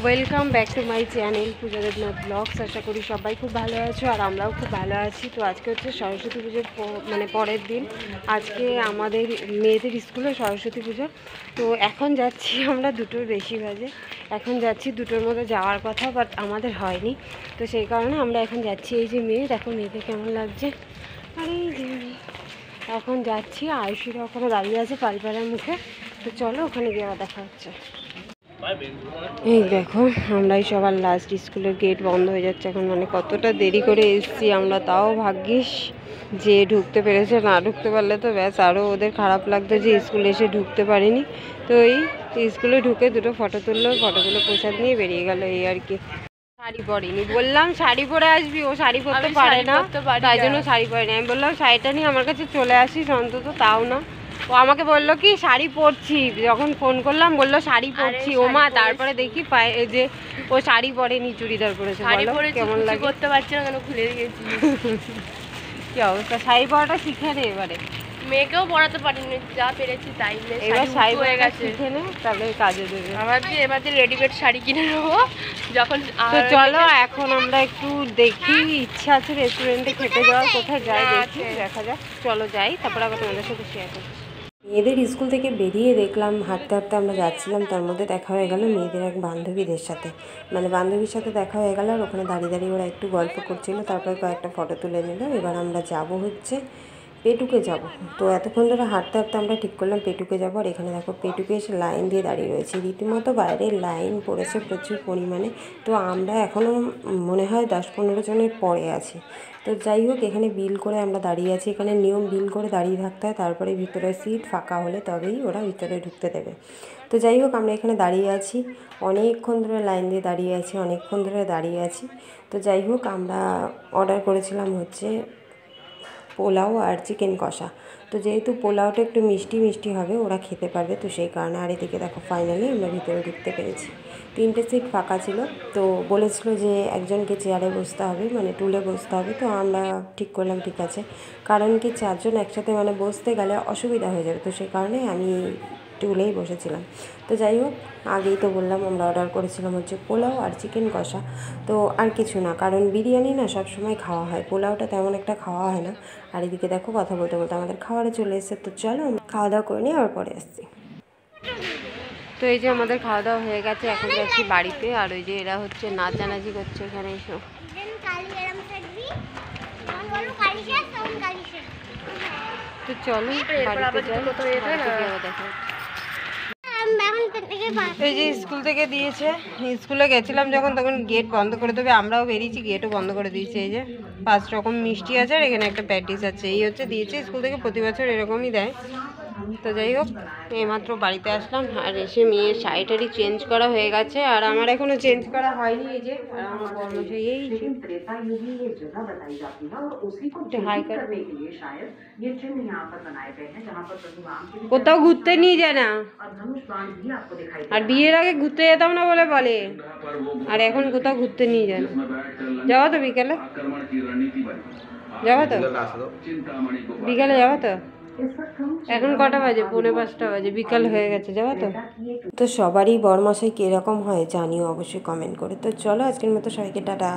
Welcome back to my channel Puja Debnath vlogs. আশা করি সবাই খুব ভালো আছো আর আমরাও খুব ভালো আছি। তো আজকে হচ্ছে সরস্বতী পুজোর পরের দিন। আজকে আমাদের মেয়েদের স্কুলে সরস্বতী পুজো। তো এখন যাচ্ছি আমরা 2টোর বেশি বাজে, এখন যাচ্ছি 2টোর মধ্যে যাওয়ার কথা, বাট আমাদের হয়নি। তো সেই কারণে আমরা এখন যাচ্ছি। এই যে মেয়ে, দেখো মেয়েদের কেমন লাগছে। আর এই যে এখন যাচ্ছি, আয়ুষীরা ওখানে দাঁড়িয়ে আছে পালপাড়ার মুখে। তো চলো ওখানে গিয়ে আবার দেখা হচ্ছে। এই দেখো আমরাই সবার লাস্ট, স্কুলের গেট বন্ধ হয়ে যাচ্ছে এখন, মানে কতটা দেরি করে এসেছি আমরা, তাও ভাগ্যিস যে ঢুকতে পেরেছে, না ঢুকতে পারলে তো ব্যাস আরও ওদের খারাপ লাগতো যে স্কুলে এসে ঢুকতে পারিনি। তো এই স্কুলে ঢুকে 2টো ফটো তুলে প্রসাদ নিয়ে বেরিয়ে গেল, এই আর কি। শাড়ি পরিনি, বললাম শাড়ি পরে আসবি, ও শাড়ি পরতে পারে না, তাই জন্য শাড়ি পরেনি। আমি বললাম শাড়িটা নিয়ে আমার কাছে চলে আসিস অন্তত, তাও না। ও আমাকে বললো কি শাড়ি পরছি, যখন ফোন করলাম বললো শাড়ি পরছি। ও মা, তারপরে দেখি পায়ে যে ও শাড়ি পরেনি, চুড়িদার পরেছে। বলো কেমন লাগে, করতে পারছি না কেন, খুলে দিয়েছি। কি অবস্থা, শাড়ি পরাটা শিখে নে এবারে। মেয়েকেও পড়াতে পারিনি, যা পেরেছি তাই। এবার শাড়ি হয়ে গেছে, শিখে নে, তাহলে কাজে দেবে। এবার রেডিমেড শাড়ি কিনে নেবো যখন। তো চলো এখন আমরা একটু দেখি, ইচ্ছা আছে রেস্টুরেন্টে খেতে যাওয়ার, কোথায় যাই দেখি, দেখা যাক। চলো যাই, তারপর আবার তোমাদের সাথে শেয়ার করছি। মেয়েদের স্কুল থেকে বেরিয়ে দেখলাম হাঁটতে হাঁটতে আমরা যাচ্ছিলাম, তার মধ্যে দেখা হয়ে গেল মেয়েদের এক বান্ধবীদের সাথে, মানে বান্ধবীর সাথে দেখা হয়ে গেল। আর ওখানে দাঁড়িয়ে দাঁড়িয়ে ওরা একটু গল্প করছিল, তারপরে কয়েকটা ফটো তুলে নিল। এবার আমরা যাব হচ্ছে পেটুকে যাব। তো এতক্ষণ ধরে হাঁটতে হাঁটতে আমরা ঠিক করলাম পেটুকে যাবো। আর এখানে দেখো পেটুকে এসে লাইন দিয়ে দাঁড়িয়ে রয়েছে, রীতিমতো বাইরে লাইন পড়েছে প্রচুর পরিমাণে। তো আমরা এখনও মনে হয় 10-15 জনের পরে আছি। তো যাই হোক, এখানে বিল করে আমরা দাঁড়িয়ে আছি। এখানে নিয়ম বিল করে দাঁড়িয়ে থাকতে হয়, তারপরে ভিতরে সিট ফাঁকা হলে তবেই ওরা ভিতরে ঢুকতে দেবে। তো যাই হোক, আমরা এখানে দাঁড়িয়ে আছি, অনেকক্ষণ ধরে লাইন দিয়ে দাঁড়িয়ে আছি, অনেকক্ষণ ধরে দাঁড়িয়ে আছি। তো যাই হোক, আমরা অর্ডার করেছিলাম হচ্ছে পোলাও আর চিকেন কষা। তো যেহেতু পোলাওটা একটু মিষ্টি মিষ্টি হবে, ওরা খেতে পারবে, তো সেই কারণে। আর এদিকে দেখো ফাইনালি আমরা ভিতরে ঢুকতে পেরেছি। 3টে সিট ফাঁকা ছিল। তো বলেছিল যে একজনকে চেয়ারে বসতে হবে, মানে টুলে বসতে হবে। তো আমরা ঠিক করলাম ঠিক আছে, কারণ কি 4 জন একসাথে মানে বসতে গেলে অসুবিধা হয়ে যাবে, তো সেই কারণে আমি টুলেই বসেছিলাম। তো যাই হোক, আগেই তো বললাম আমরা অর্ডার করেছিলাম হচ্ছে পোলাও আর চিকেন কষা। তো আর কিছু না, কারণ বিরিয়ানি না সব সময় খাওয়া হয়, পোলাওটা তেমন একটা খাওয়া হয় না। আর এদিকে দেখো কথা বলতে বলতে আমাদের খাবারে চলে এসেছে। তো চলো আমরা খাওয়া দাওয়া করে নিই, আবার পরে আসছি। তো এই যে আমাদের খাওয়া দাওয়া হয়ে গেছে, এখন যাচ্ছি বাড়িতে। আর ওই যে এরা হচ্ছে নাচানাচি করছে এখানে এসো। তো চলো বাড়িতে যাই, দেখা। এই যে স্কুল থেকে দিয়েছে, স্কুলে গেছিলাম যখন তখন গেট বন্ধ করে দেবে, আমরাও বেরিয়েছি, গেটও বন্ধ করে দিয়েছে। এই যে 5 রকম মিষ্টি আছে আর এখানে একটা প্যাটিস আছে, এই হচ্ছে দিয়েছে। স্কুল থেকে প্রতি বছর এরকমই দেয়। তো যাই হোক, এইমাত্র বাড়িতে আসলাম, আর এসে মেয়ের শাড়িটারি চেঞ্জ করা হয়ে গেছে, আর আমার এখনও চেঞ্জ করা হয়নি। এই যে আর আমার কর্মচারী এই কোথাও ঘুরতে নিয়ে যায় না, আর বিয়ের আগে ঘুরতে যেতাম না বলে বলে, আর এখন কোথাও ঘুরতে নিয়ে যায় না। যাওয়া তো বিকেলে, যাওয়া তো বিকেলে, যাওয়া তো। এখন কটা বাজে? 4:45 বাজে, বিকাল হয়ে গেছে, যাওয়া তো। তো সবারই বরমাসাই কীরকম হয় জানিও অবশ্যই কমেন্ট করে। তো চলো আজকের মতো সবাইকে টাটা।